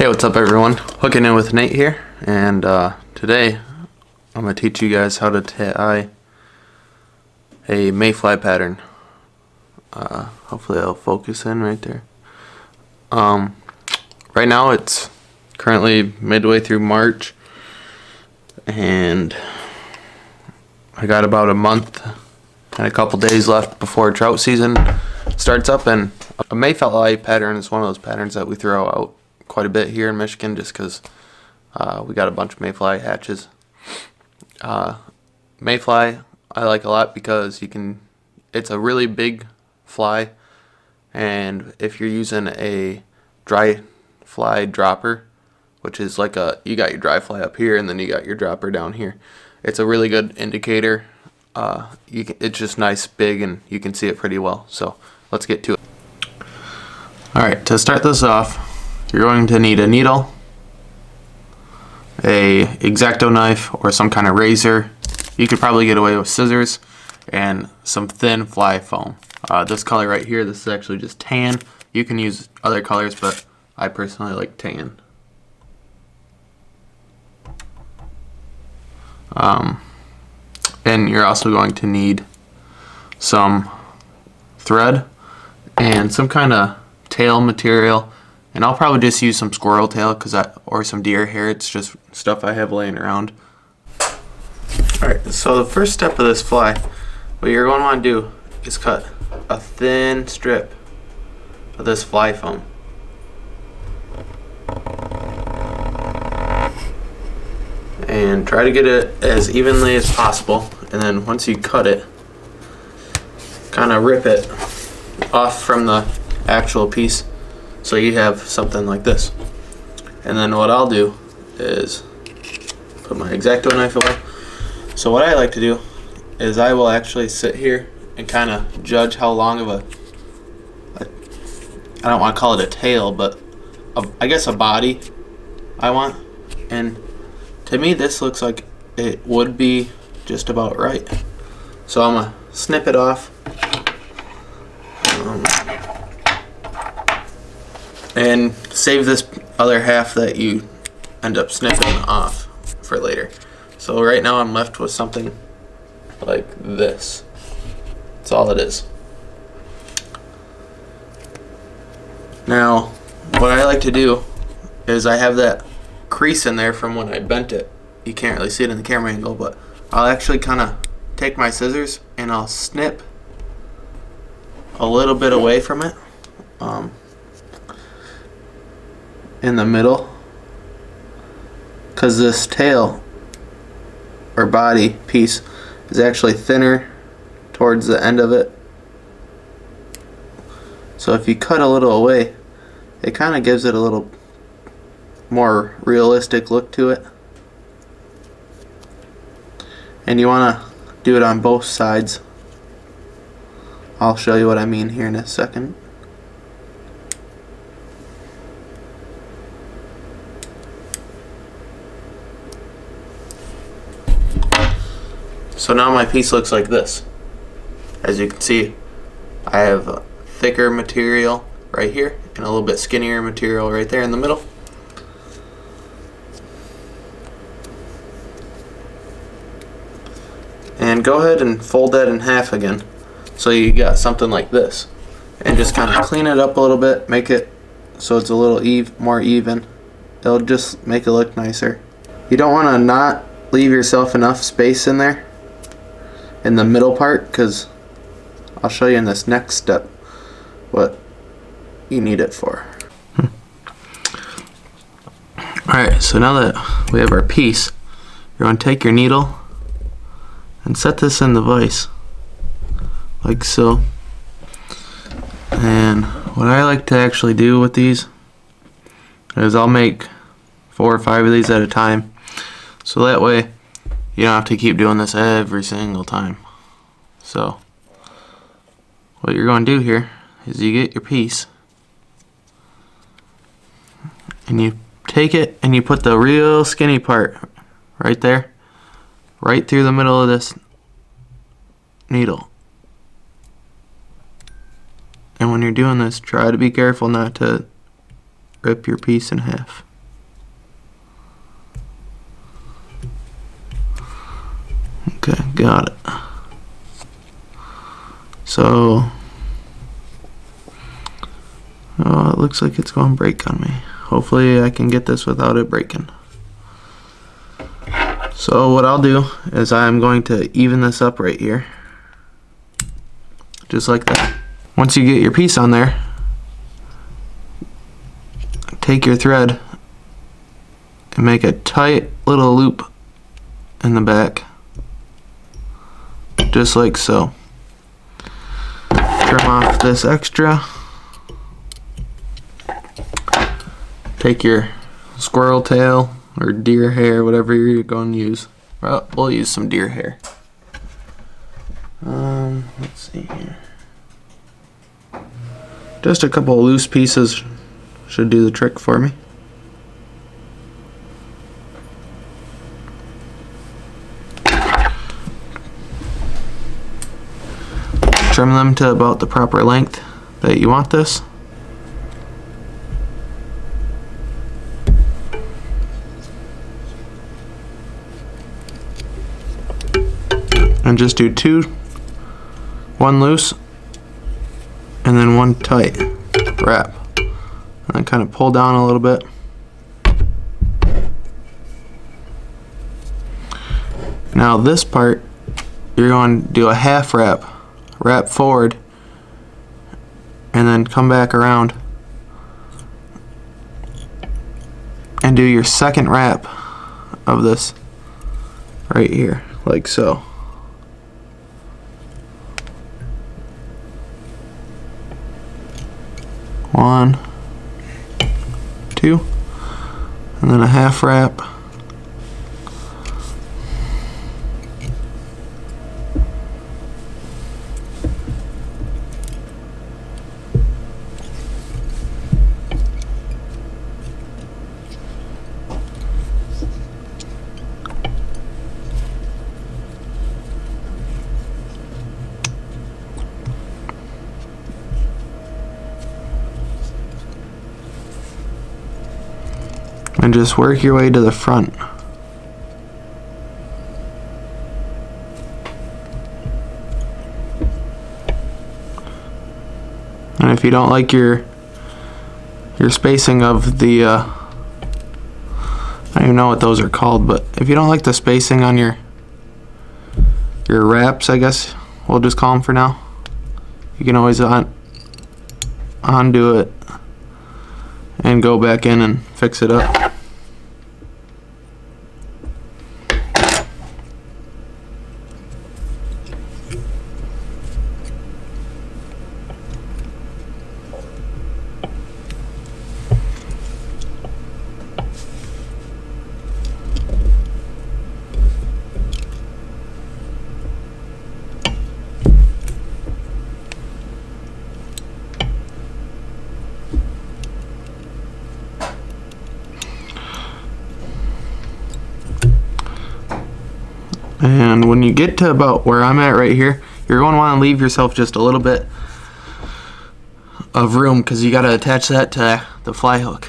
Hey, what's up everyone? Hooking in with Nate here, and today I'm going to teach you guys how to tie a Mayfly pattern. Hopefully I'll focus in right there. Right now it's currently midway through March, and I got about a month and a couple days left before trout season starts up, and a Mayfly pattern is one of those patterns that we throw out quite a bit here in Michigan just because we got a bunch of Mayfly hatches. Mayfly I like a lot because it's a really big fly, and if you're using a dry fly dropper, which is like you got your dry fly up here and then you got your dropper down here, it's a really good indicator. It's just nice, big, and you can see it pretty well. So let's get to it. Alright, to start this off, you're going to need a needle, a X-Acto knife, or some kind of razor. You could probably get away with scissors, and some thin fly foam. This color right here, this is actually just tan. You can use other colors, but I personally like tan. And you're also going to need some thread and some kind of tail material. And I'll probably just use some squirrel tail or some deer hair. It's just stuff I have laying around. Alright, so the first step of this fly, what you're going to want to do is cut a thin strip of this fly foam. And try to get it as evenly as possible. And then once you cut it, kind of rip it off from the actual piece, so you have something like this. And then what I'll do is put my X-Acto knife away. So what I like to do is I will actually sit here and kind of judge how long of I don't want to call it a tail, but I guess a body I want. And to me this looks like it would be just about right. So I'm going to snip it off. And save this other half that you end up snipping off for later. So right now I'm left with something like this. That's all it is. Now, what I like to do is I have that crease in there from when I bent it. You can't really see it in the camera angle, but I'll actually kind of take my scissors and I'll snip a little bit away from it. In the middle, because this tail or body piece is actually thinner towards the end of it. So if you cut a little away, it kind of gives it a little more realistic look to it. And you want to do it on both sides. I'll show you what I mean here in a second. So now my piece looks like this. As you can see, I have a thicker material right here and a little bit skinnier material right there in the middle. And go ahead and fold that in half again, so you got something like this. And just kind of clean it up a little bit, make it so it's a little more even. It'll just make it look nicer. You don't want to not leave yourself enough space in there in the middle part, because I'll show you in this next step what you need it for. Alright, so now that we have our piece, you're going to take your needle and set this in the vise like so. And what I like to actually do with these is I'll make 4 or 5 of these at a time, so that way you don't have to keep doing this every single time. So what you're going to do here is you get your piece and you take it and you put the real skinny part right there, right through the middle of this needle. And when you're doing this, try to be careful not to rip your piece in half. got it. So, oh, it looks like it's going to break on me. Hopefully I can get this without it breaking. So what I'll do is I'm going to even this up right here. Just like that. Once you get your piece on there, take your thread and make a tight little loop in the back. Just like so. Trim off this extra. Take your squirrel tail or deer hair, whatever you're going to use. Well, we'll use some deer hair. Let's see here. Just a couple of loose pieces should do the trick for me. Trim them to about the proper length that you want this. And just do two, one loose and then one tight wrap, and then kind of pull down a little bit. Now this part you're going to do a half wrap, wrap forward and then come back around and do your second wrap of this right here, like so. One, two, and then a half wrap. And just work your way to the front. And if you don't like your spacing of the I don't even know what those are called, but if you don't like the spacing on your wraps, I guess we'll just call them for now, you can always undo it and go back in and fix it up. And when you get to about where I'm at right here, you're going to want to leave yourself just a little bit of room because you got to attach that to the fly hook.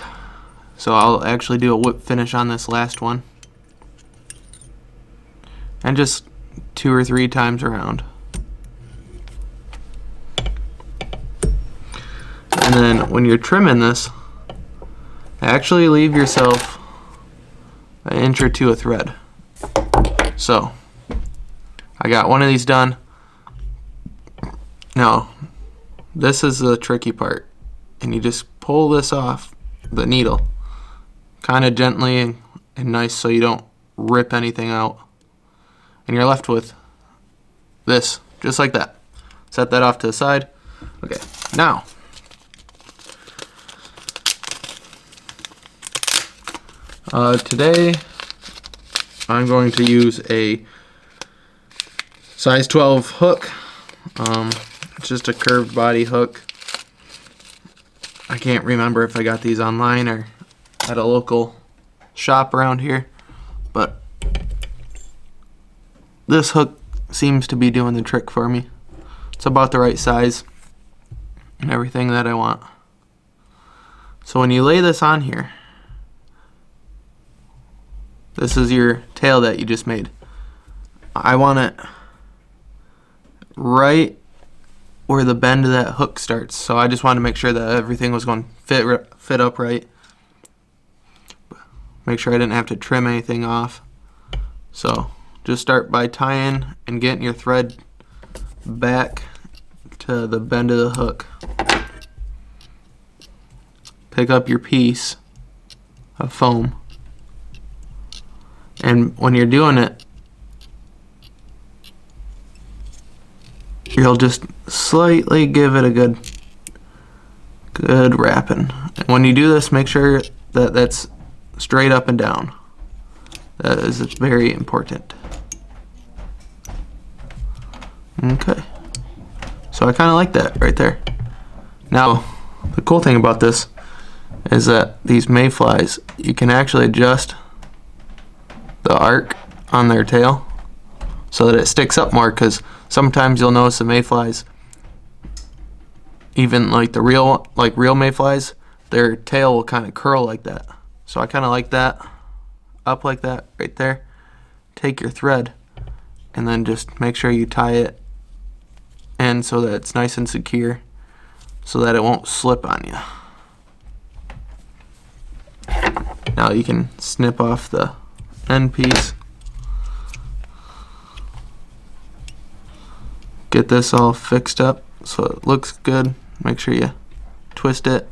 So I'll actually do a whip finish on this last one. And just 2 or 3 times around. And then when you're trimming this, actually leave yourself an inch or 2 of thread. So I got one of these done. Now this is the tricky part, and you just pull this off the needle kind of gently and nice so you don't rip anything out, and you're left with this just like that. Set that off to the side. Okay, now today I'm going to use a size 12 hook. It's just a curved body hook. I can't remember if I got these online or at a local shop around here, but this hook seems to be doing the trick for me. It's about the right size and everything that I want. So when you lay this on here, this is your tail that you just made. I want it right where the bend of that hook starts. So I just wanted to make sure that everything was going to fit up right. Make sure I didn't have to trim anything off. So just start by tying and getting your thread back to the bend of the hook. Pick up your piece of foam, and when you're doing it, you'll just slightly give it a good wrapping. And when you do this, make sure that that's straight up and down. That is very important. Okay, so I kind of like that right there. Now, the cool thing about this is that these Mayflies, you can actually adjust the arc on their tail so that it sticks up more, because sometimes you'll notice the Mayflies, even like the real Mayflies, their tail will kind of curl like that. So I kind of like that, up like that right there. Take your thread and then just make sure you tie it in so that it's nice and secure, so that it won't slip on you. Now you can snip off the end piece. Get this all fixed up so it looks good. Make sure you twist it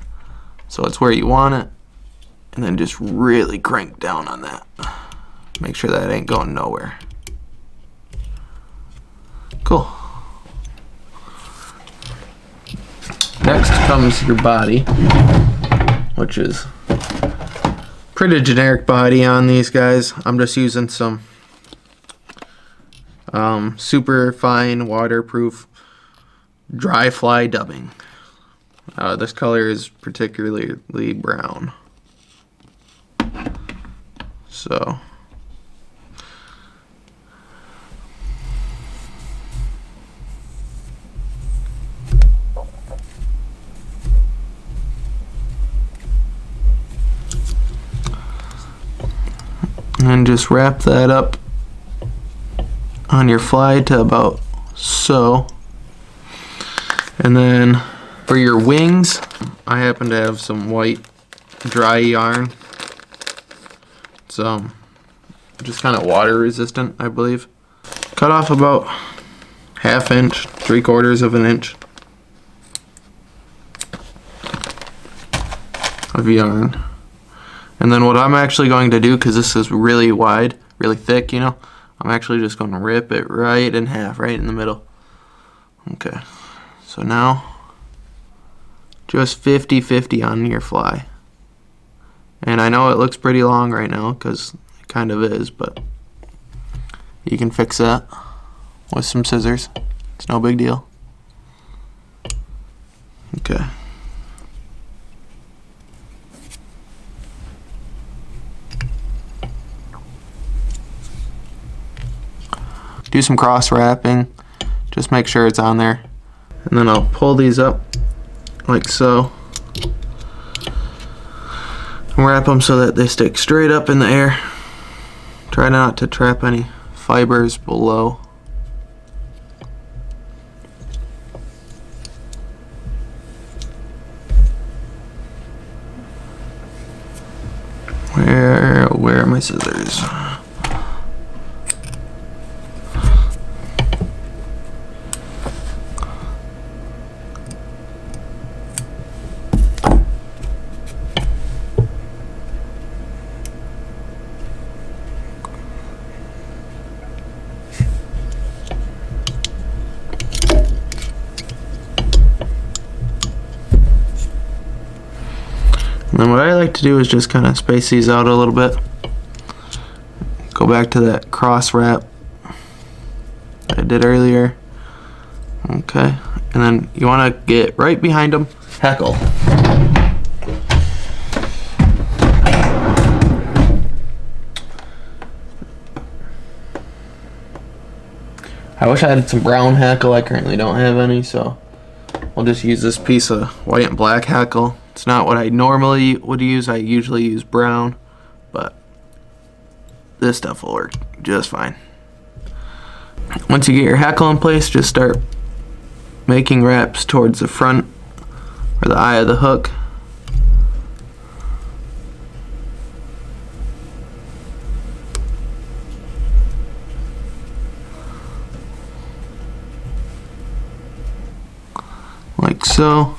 so it's where you want it, and then just really crank down on that. Make sure that ain't going nowhere. Cool. Next comes your body, which is pretty generic body on these guys. I'm just using some super fine waterproof dry fly dubbing. This color is particularly brown. So and just wrap that up on your fly to about so. And then for your wings, I happen to have some white dry yarn. It's just kind of water resistant, I believe. Cut off about 1/2 inch, 3/4 of an inch of yarn. And then what I'm actually going to do, because this is really wide, really thick, you know, I'm actually just going to rip it right in half, right in the middle. Okay, so now just 50-50 on your fly. And I know it looks pretty long right now, because it kind of is, but you can fix that with some scissors. It's no big deal. Okay. Do some cross wrapping, just make sure it's on there. And then I'll pull these up like so and wrap them so that they stick straight up in the air. Try not to trap any fibers below. Where are my scissors? And then what I like to do is just kind of space these out a little bit. Go back to that cross wrap that I did earlier. Okay, and then you want to get right behind them. Heckle. I wish I had some brown hackle. I currently don't have any, so I'll just use this piece of white and black hackle. It's not what I normally would use. I usually use brown, but this stuff will work just fine. Once you get your hackle in place, just start making wraps towards the front or the eye of the hook. Like so.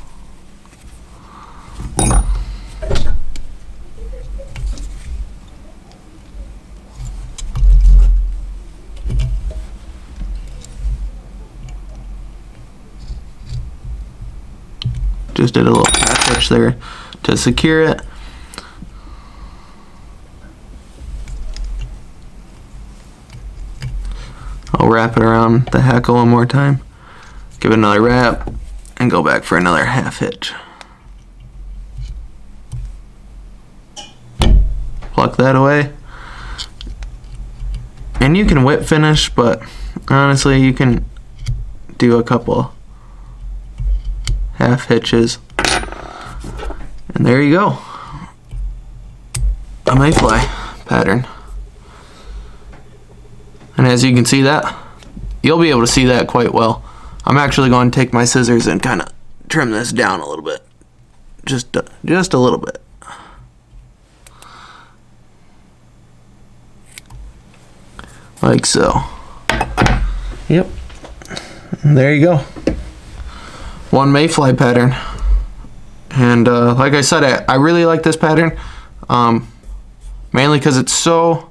Just did a little catch there to secure it. I'll wrap it around the hackle one more time, give it another wrap, and go back for another half hitch. Pluck that away. And you can whip finish, but honestly you can do a couple half hitches. And there you go. A Mayfly pattern. And as you can see that, you'll be able to see that quite well. I'm actually going to take my scissors and kind of trim this down a little bit. Just a little bit. Like so. Yep. And there you go. One Mayfly pattern. And like I said, I really like this pattern. Mainly because it's so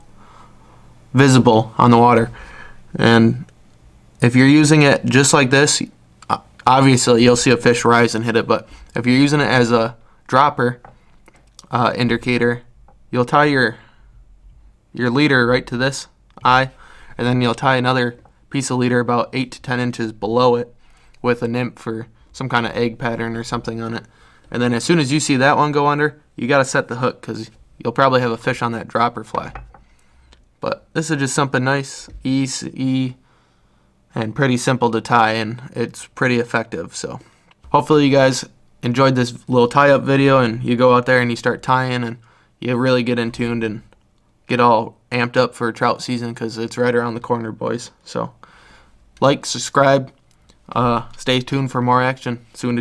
visible on the water. And if you're using it just like this, obviously you'll see a fish rise and hit it. But if you're using it as a dropper indicator, you'll tie your leader right to this eye, and then you'll tie another piece of leader about 8 to 10 inches below it with a nymph or some kind of egg pattern or something on it. And then as soon as you see that one go under, you got to set the hook because you'll probably have a fish on that dropper fly. But this is just something nice, easy, and pretty simple to tie, and it's pretty effective. So hopefully you guys enjoyed this little tie-up video, and you go out there and you start tying, and you really get in tuned and get all amped up for trout season because it's right around the corner, boys. So like, subscribe, stay tuned for more action soon to come.